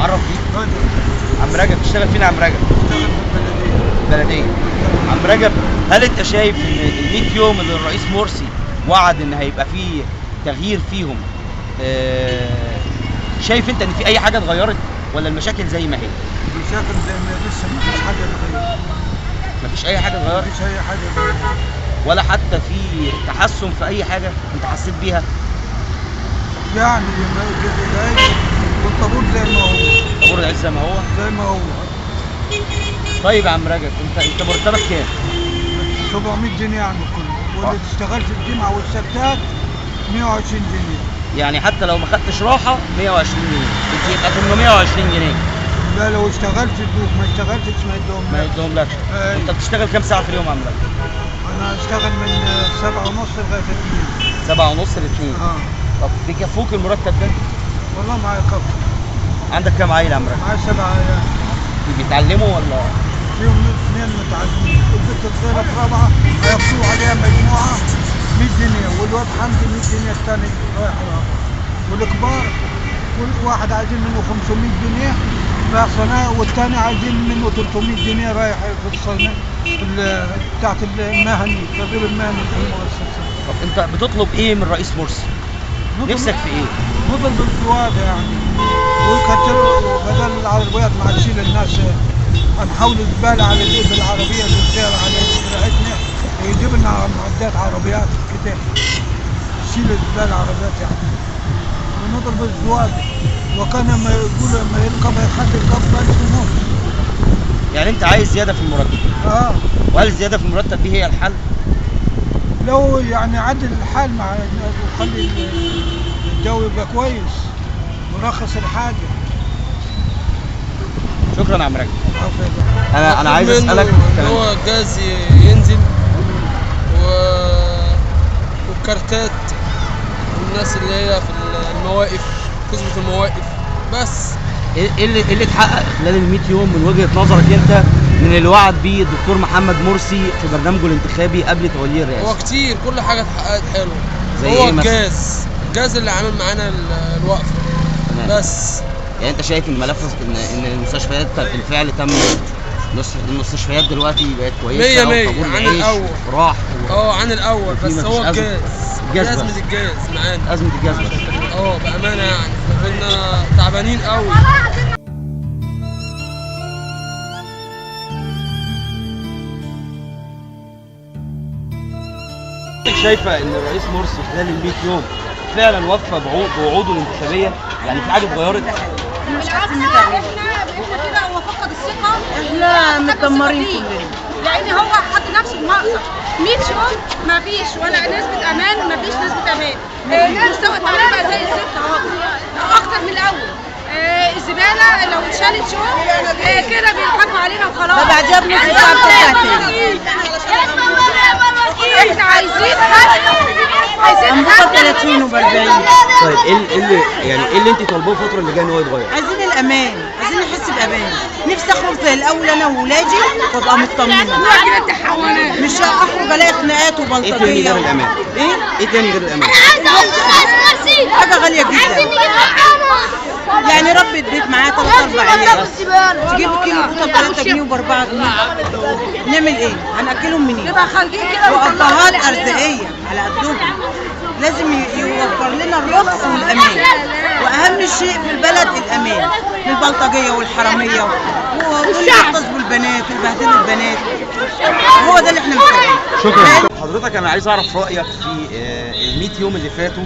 اتعرف بيك. عم رجب بتشتغل فين يا عم رجب؟ البلديه. عم رجب، هل انت شايف ان ال 100 يوم اللي الرئيس مرسي وعد ان هيبقى فيه تغيير فيهم، شايف انت ان في اي حاجه اتغيرت ولا المشاكل زي ما هي؟ المشاكل زي ما هي، لسه ما فيش حاجه اتغيرت. مفيش اي حاجه اتغيرت؟ مفيش اي حاجه اتغيرت ولا حتى في تحسن في اي حاجه انت حسيت بيها؟ يعني العيش والطابور زي ما هو. طابور العيش زي ما هو؟ زي ما هو. طيب يا عم رجب، انت مرتبك كام؟ 700 جنيه يعني كله، واللي تشتغل في الجمعه والسبتات 120 جنيه. يعني حتى لو ما خدتش راحه 120 جنيه يبقى 820 جنيه. لا لو اشتغلت يدوك، ما اشتغلتش ما يدوهملكش. انت بتشتغل كام ساعه في اليوم يا عم رجب؟ انا اشتغل من 7:30 لغايه 2. 7:30 ل 2. طب بيكفوك المرتب ده؟ والله معايا كفر. عندك كام عيل يا عم رجب؟ معايا 7 عيال. بيتعلموا ولا؟ فيهم 2 متعلمين، البنت الصغيره في رابعه هياخدوا عليها مجموعه 100 جنيه، والواد حمدي 100 جنيه الثاني رايح لها. والكبار كل واحد عايزين منه 500 جنيه رايح صناعه، والثاني عايزين منه 300 جنيه رايح في الصناعه بتاعت المهني، التدريب المهني في المؤسسه. طب انت بتطلب ايه من الرئيس مرسي؟ نفسك في ايه؟ نطلب بالزواج يعني، ويكتروا بدل العربيات مع تشيل الناس، هنحاول الزباله على بالعربيه اللي بتسير على بتاعتنا، ويجيب لنا معدات عربيات كده تشيل الزباله عربيات يعني. ونطلب الزواج، وكان لما يقول لما يركب حد يركب بالك يموت. يعني انت عايز زياده في المرتب؟ وهل الزياده في المرتب دي هي الحل؟ لو يعني عدل الحال مع وخلي الجو يبقى كويس ورخص الحاجه. شكرا يا عم رجب. انا عايز اسالك ان هو الجاز ينزل والكارتات، والناس اللي هي في المواقف تظبط المواقف بس. ايه اللي اتحقق خلال ال 100 يوم من وجهه نظرك انت من اللي وعد بيه الدكتور محمد مرسي في برنامجه الانتخابي قبل توليه الرئاسه؟ هو كتير، كل حاجه اتحققت حلوه. هو إيه الجاز اللي عامل معانا الوقفه بس. يعني انت شايف ان ملف ان المستشفيات بالفعل تم المستشفيات دلوقتي بقت كويسه 100 عن الاول راح عن الاول، بس هو الجاز ازمه الجاز معانا، ازمه الجاز بس. بامانه يعني كنا تعبانين قوي. شايفه ان الرئيس مرسي خلال ال 100 يوم فعلا وفى بوعوده الانتخابيه؟ يعني في حاجه اتغيرت؟ مش عارفين احنا كده هو فقد الثقه، احنا متدمرين كلنا، لان هو حط نفسه في مأزق. 100 يوم ما فيش ولا نسبه امان، ما فيش نسبه امان. مستوى التعليم بقى زي الزفت اهو، اكتر من الاول. الزباله لو اتشالت يوم كده بيضحكوا علينا وخلاص. فبعديها بنص ساعه بتاعتي احنا عايزين حل، ب 30 وب 40. طيب ايه اللي انت طالباه الفتره اللي جايه ان هو يتغير؟ عايزين الامان، عايزين نحس بامان. نفسي اخرج زي الاول انا وولادي وابقى مطمنه، مش اخرج الاقي خناقات وبلطجيه. ايه تاني غير الامان؟ ايه تاني غير الامان؟ حاجه غاليه جدا. يعني رب البيت معاه 3-4 عيال، تجيب كيلو قوطه ب 3 جنيه وب 4 جنيه، نعمل ايه؟ هناكلهم منين؟ نبقى خارجين كده وابهات ارزاقيه على قدهم. لازم يوفر لنا الرخص والامان، واهم شيء في البلد الامان من البلطجيه والحراميه واللي يغتصبوا البنات ويبهدلوا البنات. هو ده اللي احنا محتاجينه. شكرا. حضرتك انا عايز اعرف رايك في ال 100 يوم اللي فاتوا.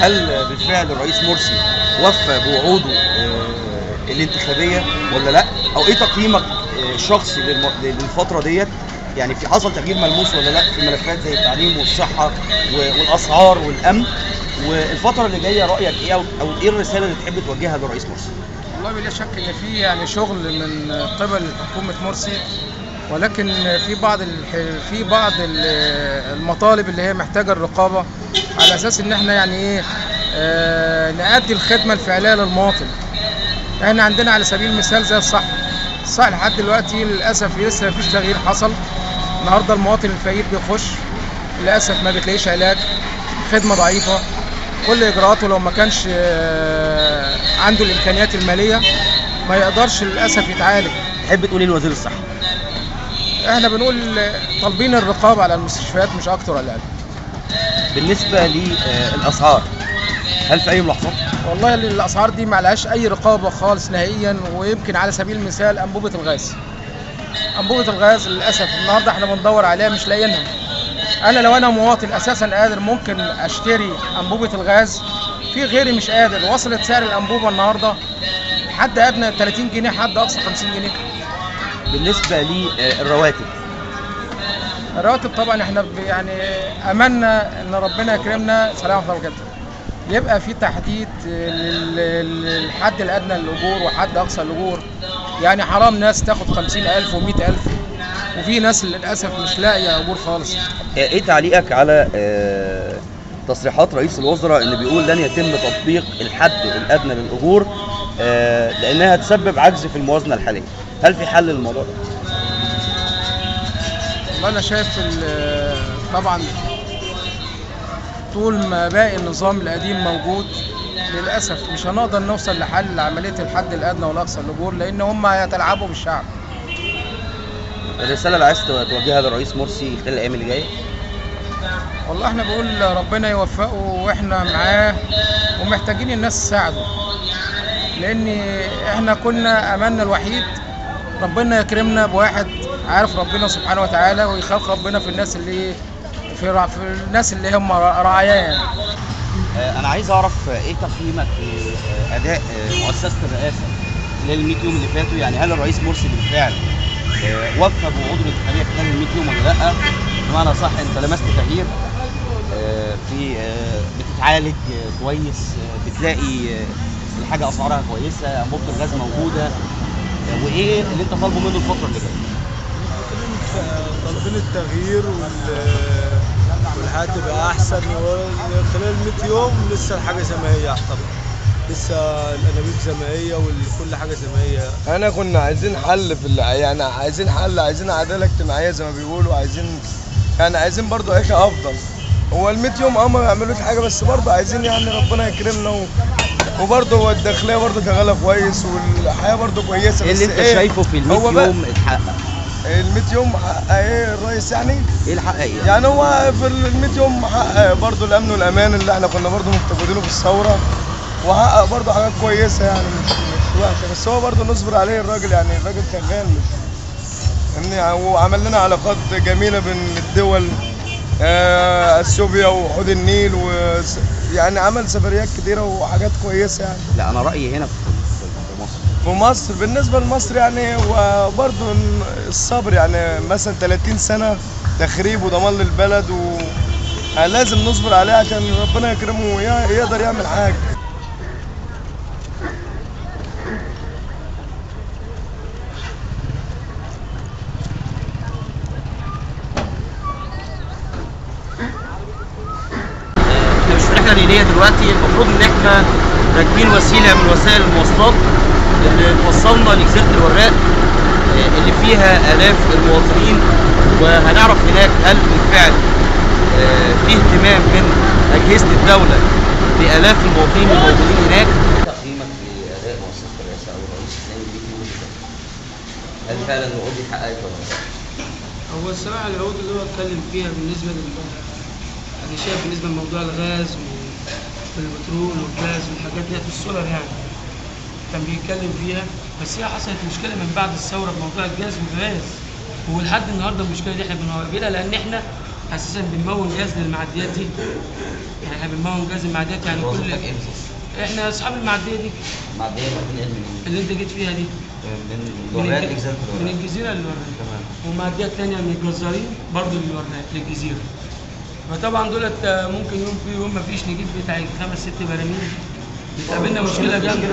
هل بالفعل الرئيس مرسي وفى بوعوده الانتخابيه ولا لا؟ او ايه تقييمك الشخصي للفتره ديت؟ يعني في حصل تغيير ملموس ولا لا في ملفات زي التعليم والصحه والاسعار والامن؟ والفتره اللي جايه رايك ايه او ايه الرساله اللي تحب توجهها للرئيس مرسي؟ والله بلا شك ان في يعني شغل من قبل حكومه مرسي، ولكن في بعض المطالب اللي هي محتاجه الرقابه، على اساس ان احنا يعني ايه نأدي الخدمه الفعليه للمواطن. احنا عندنا على سبيل المثال زي الصحه لحد دلوقتي للاسف لسه مفيش تغيير حصل. النهارده المواطن الفقير بيخش للاسف ما بتلاقيش علاج، خدمه ضعيفه، كل اجراءاته لو ما كانش عنده الامكانيات الماليه ما يقدرش للاسف يتعالج. تحب تقول ايه لوزير الصحه؟ احنا بنقول طالبين الرقابه على المستشفيات مش اكتر ولا اقل. بالنسبه للاسعار هل في اي ملاحظات؟ والله الاسعار دي ما عليهاش اي رقابه خالص نهائيا. ويمكن على سبيل المثال انبوبه الغاز، انبوبه الغاز للاسف النهارده احنا بندور عليها مش لاقيينها. انا لو انا مواطن اساسا قادر ممكن اشتري انبوبه الغاز، في غيري مش قادر. وصلت سعر الانبوبه النهارده حد ادنى 30 جنيه، حد اقصى 50 جنيه. بالنسبه للرواتب، الرواتب طبعا احنا يعني املنا ان ربنا يكرمنا سلامه وكده، يبقى في تحديد للحد الادنى للاجور وحد اقصى الاجور. يعني حرام ناس تاخد 50,000 و100,000 وفي ناس للاسف مش لاقيه اجور خالص. ايه تعليقك على تصريحات رئيس الوزراء ان بيقول لن يتم تطبيق الحد الادنى للاجور لانها تسبب عجز في الموازنه الحاليه؟ هل في حل للموضوع ده؟ والله انا شايف طبعا طول ما باقي النظام القديم موجود للاسف مش هنقدر نوصل لحل عمليه الحد الادنى والاقصى الاجور، لان هم هيتلاعبوا بالشعب. الرساله اللي عايز توجهها للرئيس مرسي خلال الايام اللي جايه؟ والله احنا بقول ربنا يوفقه واحنا معاه، ومحتاجين الناس تساعده، لان احنا كنا املنا الوحيد ربنا يكرمنا بواحد عارف ربنا سبحانه وتعالى ويخاف ربنا في الناس اللي في الناس اللي هم رعاياه يعني. انا عايز اعرف ايه تقييمك لاداء مؤسسه الرئاسه خلال ال 100 يوم اللي فاتوا؟ يعني هل الرئيس مرسي بالفعل وفى بوعوده الانتخابيه خلال ال 100 يوم ولا لا؟ بمعنى صح انت لمست تغيير في بتتعالج كويس، بتلاقي الحاجه اسعارها كويسه، انبوبه الغاز موجوده، وايه اللي انت طالبه منه الفتره اللي جايه؟ طالبين التغيير والحياه تبقى احسن. خلال 100 يوم لسه الحاجه زي ما هي اعتقد، لسه الانابيب زي ما هي وكل حاجه زي ما هي. انا كنا عايزين حل يعني عايزين حل، عايزين عداله اجتماعيه زي ما بيقولوا، عايزين برضه عيشه افضل. هو ال 100 يوم ما بيعملوش حاجه، بس برضه عايزين يعني ربنا يكرمنا وبرضه هو الداخليه برضه شغاله كويس والحياه برضه كويسه. ايه اللي انت شايفه في ال 100 يوم اتحقق؟ ال 100 يوم حقق ايه الرئيس يعني؟ ايه اللي حقق ايه؟ يعني هو في ال 100 يوم حقق برضه الامن والامان اللي احنا كنا برضه مفتقدينه في الثوره، وحقق برضه حاجات كويسه يعني مش وحشه، بس هو برضه نصبر عليه الراجل. يعني الراجل شغال مش يعني، وعمل لنا علاقات جميله بين الدول، اثيوبيا وحوض النيل، يعني عمل سفريات كتيره وحاجات كويسه يعني. لا انا رايي هنا في مصر. في مصر بالنسبه لمصر يعني وبرضه الصبر، يعني مثلا 30 سنه تخريب ودمار للبلد لازم نصبر عليه عشان ربنا يكرمه ويقدر يعمل حاجه. مش في رحله ليليه دلوقتي، المفروض ان احنا راكبين وسيله من وسائل المواصلات اللي توصلنا لجزيره الوراق اللي فيها الاف المواطنين، وهنعرف هناك هل بالفعل في اهتمام من اجهزه الدوله بالاف المواطنين الموجودين هناك. تقييمك لاداء مؤسسه الرئاسه او الرئيس خلال ال 100 يوم اللي فاتوا؟ هل فعلا الوعود دي اتحققت ولا لا؟ هو الصراحه العقود اللي هو اتكلم فيها بالنسبه انا شايف بالنسبه لموضوع الغاز والبترول والغاز والحاجات دي في السولر يعني كان بيتكلم فيها، بس هي حصلت مشكله من بعد الثوره في موضوع الغاز والغاز، ولحد النهارده المشكله دي احنا بنواجهها لان احنا اساسا بنمون غاز للمعديات دي. يعني احنا بنمون غاز المعديات يعني كل احنا اصحاب المعديه دي. معديه من اللي انت جيت فيها دي من الجزيره للوراق. تمام. ومعديات ثانيه من الجزارين برضه للوراق للجزيره. فطبعا دولت ممكن يوم في يوم ما فيش نجيب بتاع 5-6 براميل، بتقابلنا مشكله جامده.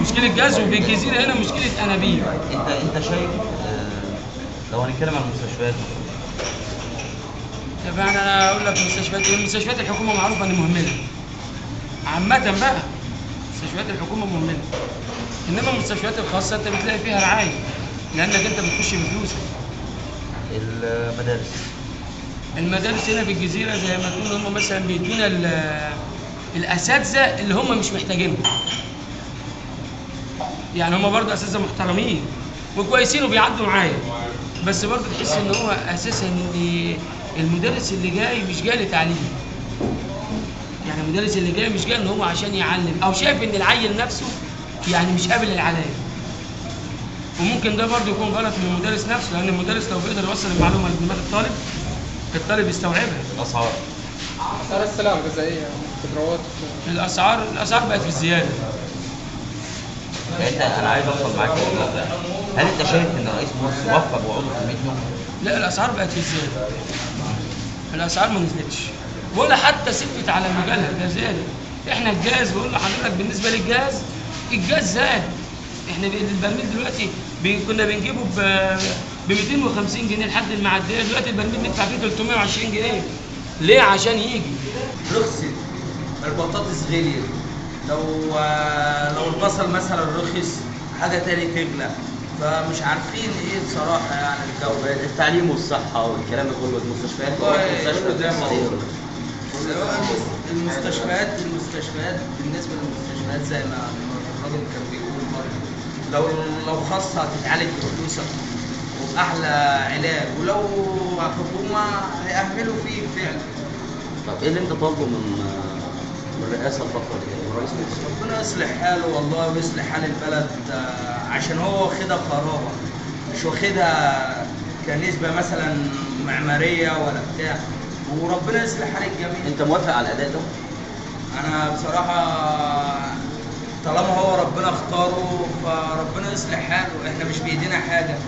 مشكله جاز وفي الجزيره هنا مشكله انابيب. انت شايف لو هنتكلم عن المستشفيات طبعا انا اقول لك مستشفيات الحكومه معروفه ان مهمله عامه بقى، مستشفيات الحكومه مهمله، انما المستشفيات الخاصه انت بتلاقي فيها رعايه لانك انت بتخش بفلوسك. المدارس هنا في الجزيره زي ما تقول هم مثلا بيدونا الاساتذه اللي هم مش محتاجينهم. يعني هم برضه اساتذه محترمين وكويسين وبيعدوا معايا، بس برضه تحس ان هو اساسا ان المدرس اللي جاي مش جاي لتعليم. يعني المدرس اللي جاي مش جاي ان هو عشان يعلم، او شايف ان العيل نفسه يعني مش قابل للعلاج. وممكن ده برضه يكون غلط من المدرس نفسه، لان المدرس لو بيقدر يوصل المعلومه لدماغ الطالب يستوعبها. الاسعار اسعار السلع الغذائيه الخضروات. الاسعار بقت في الزياده. انا عايز اوصل معاك الموضوع ده. هل انت شايف ان الرئيس مرسي وفى بوعوده في 100 يوم؟ لا، الاسعار بقت في الزياده. الاسعار ما نزلتش ولا حتى سكت على مجالها، ده زادت. احنا الجاز بقول لحضرتك بالنسبه للجاز، الجاز زاد. احنا البرميل دلوقتي كنا بنجيبه ب 250 جنيه لحد المعديه، دلوقتي البرميل بندفع فيه 320 جنيه. ليه؟ عشان يجي. رخصت، البطاطس غليت، لو البصل مثلا رخص حاجه تاني تغلى، فمش عارفين ايه بصراحه يعني الجو. التعليم والصحه والكلام ده كله، المستشفيات المستشفيات بالنسبه للمستشفيات زي ما الراجل كان بيقول برضه، لو خاصه هتتعالج بفلوسك وباحلى علاج، ولو حكومه هيأهلوا فيه فعلا. طب ايه اللي انت طالبه من الرئاسه الفتره دي والرئيس مرسي؟ ربنا يصلح حاله والله ويصلح حال البلد، عشان هو واخدها خرابه، مش واخدها كنسبه مثلا معماريه ولا بتاع، وربنا يصلح حال الجميع. انت موافق على الاداء ده؟ انا بصراحه طالما هو ربنا اختاره فربنا يصلح حاله، احنا مش بايدينا حاجه.